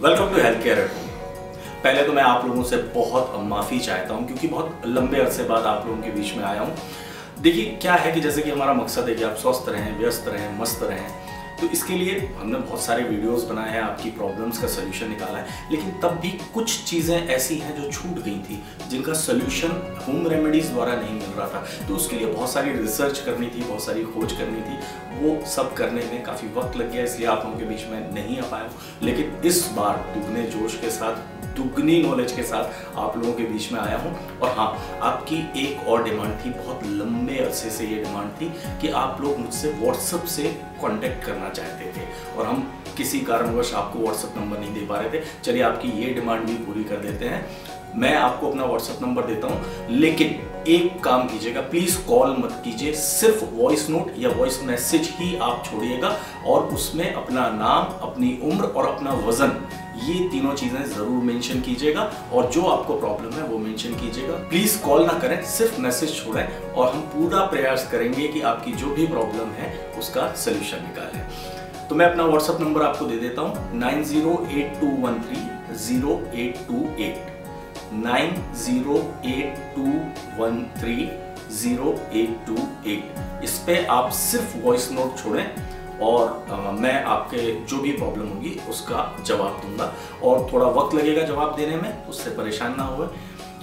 Welcome to health care at home. पहले तो मैं आप लोगों से बहुत माफ़ी चाहता हूं क्योंकि बहुत लंबे अरसे बाद आप लोगों के बीच में आया हूं। देखिए क्या है कि जैसे कि हमारा मकसद है कि आप स्वस्थ रहें, व्यस्त रहें, मस्त रहें, तो इसके लिए हमने बहुत सारे वीडियोस बनाए हैं, आपकी प्रॉब्लम्स का सोल्यूशन निकाला है। लेकिन तब भी कुछ चीज़ें ऐसी हैं जो छूट गई थी, जिनका सोल्यूशन होम रेमेडीज़ द्वारा नहीं मिल रहा था। तो उसके लिए बहुत सारी रिसर्च करनी थी, बहुत सारी खोज करनी थी। वो सब करने में काफ़ी वक्त लग गया, इसलिए आप लोगों के बीच में नहीं आ पाया। लेकिन इस बार दुगने जोश के साथ, दुगनी नॉलेज के साथ आप लोगों के बीच में आया हूँ। और हाँ, आपकी एक और डिमांड थी, बहुत लंबे अरसे से ये डिमांड थी कि आप लोग मुझसे व्हाट्सएप से कांटेक्ट करना चाहते थे और हम किसी कारणवश आपको व्हाट्सएप नंबर नहीं दे पा रहे थे। चलिए आपकी ये डिमांड भी पूरी कर देते हैं। मैं आपको अपना व्हाट्सएप नंबर देता हूँ, लेकिन एक काम कीजिएगा, प्लीज कॉल मत कीजिए, सिर्फ वॉइस नोट या वॉइस मैसेज ही आप छोड़िएगा और उसमें अपना नाम, अपनी उम्र और अपना वजन, ये तीनों चीजें जरूर मेंशन कीजिएगा और जो आपको प्रॉब्लम है वो मेंशन कीजिएगा। प्लीज कॉल ना करें, सिर्फ मैसेज छोड़ें और हम पूरा प्रयास करेंगे कि आपकी जो भी प्रॉब्लम है उसका सोल्यूशन निकालें। तो मैं अपना व्हाट्सएप नंबर आपको दे देता हूँ, 9082130828 9082130828। इस पे आप सिर्फ वॉइस नोट छोड़ें और मैं आपके जो भी प्रॉब्लम होगी उसका जवाब दूंगा। और थोड़ा वक्त लगेगा जवाब देने में, उससे परेशान ना हुए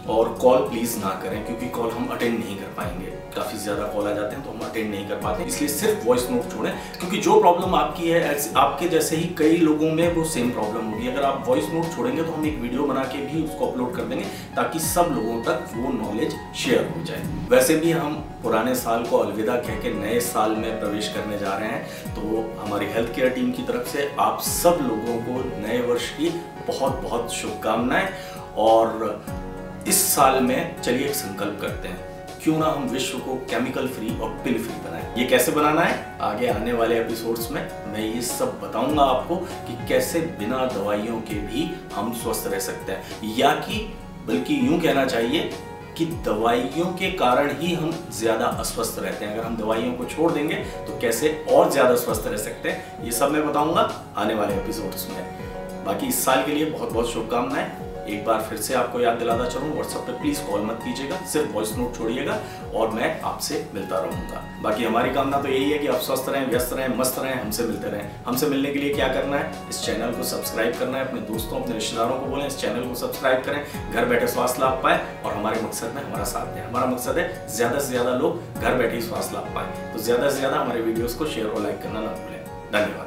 और कॉल प्लीज ना करें क्योंकि कॉल हम अटेंड नहीं कर पाएंगे। काफी ज्यादा कॉल आ जाते हैं तो हम अटेंड नहीं कर पाते, इसलिए सिर्फ वॉइस नोट छोड़ें। क्योंकि जो प्रॉब्लम आपकी है, आपके जैसे ही कई लोगों में वो सेम प्रॉब्लम होगी। अगर आप वॉइस नोट छोड़ेंगे तो हम एक वीडियो बना के भी उसको अपलोड कर देंगे ताकि सब लोगों तक वो नॉलेज शेयर हो जाए। वैसे भी हम पुराने साल को अलविदा कह के नए साल में प्रवेश करने जा रहे हैं, तो हमारी हेल्थ केयर टीम की तरफ से आप सब लोगों को नए वर्ष की बहुत बहुत शुभकामनाएं। और इस साल में चलिए एक संकल्प करते हैं, क्यों ना हम विश्व को केमिकल फ्री और पिल फ्री बनाएं। ये कैसे बनाना है, आगे आने वाले एपिसोड्स में मैं ये सब बताऊंगा आपको कि कैसे बिना दवाइयों के भी हम स्वस्थ रह सकते हैं, या कि बल्कि यूं कहना चाहिए कि दवाइयों के कारण ही हम ज्यादा अस्वस्थ रहते हैं। अगर हम दवाइयों को छोड़ देंगे तो कैसे और ज्यादा स्वस्थ रह सकते हैं, ये सब मैं बताऊंगा आने वाले एपिसोड्स में। बाकी इस साल के लिए बहुत बहुत शुभकामनाएं। एक बार फिर से आपको याद दिलाता चलूं, व्हाट्सएप पे प्लीज कॉल मत कीजिएगा, सिर्फ वॉइस नोट छोड़िएगा और मैं आपसे मिलता रहूंगा। बाकी हमारी कामना तो यही है कि आप स्वस्थ रहें, व्यस्त रहें, मस्त रहें, हमसे मिलते रहें। हमसे मिलने के लिए क्या करना है, इस चैनल को सब्सक्राइब करना है, अपने दोस्तों, अपने रिश्तेदारों को बोलें इस चैनल को सब्सक्राइब करें, घर बैठे स्वास्थ्य लाभ पाए और हमारे मकसद में हमारा साथ दें। हमारा मकसद है ज्यादा से ज्यादा लोग घर बैठे स्वास्थ्य लाभ पाए, तो ज्यादा से ज्यादा हमारे वीडियोस को शेयर और लाइक करना ना भूलें। धन्यवाद।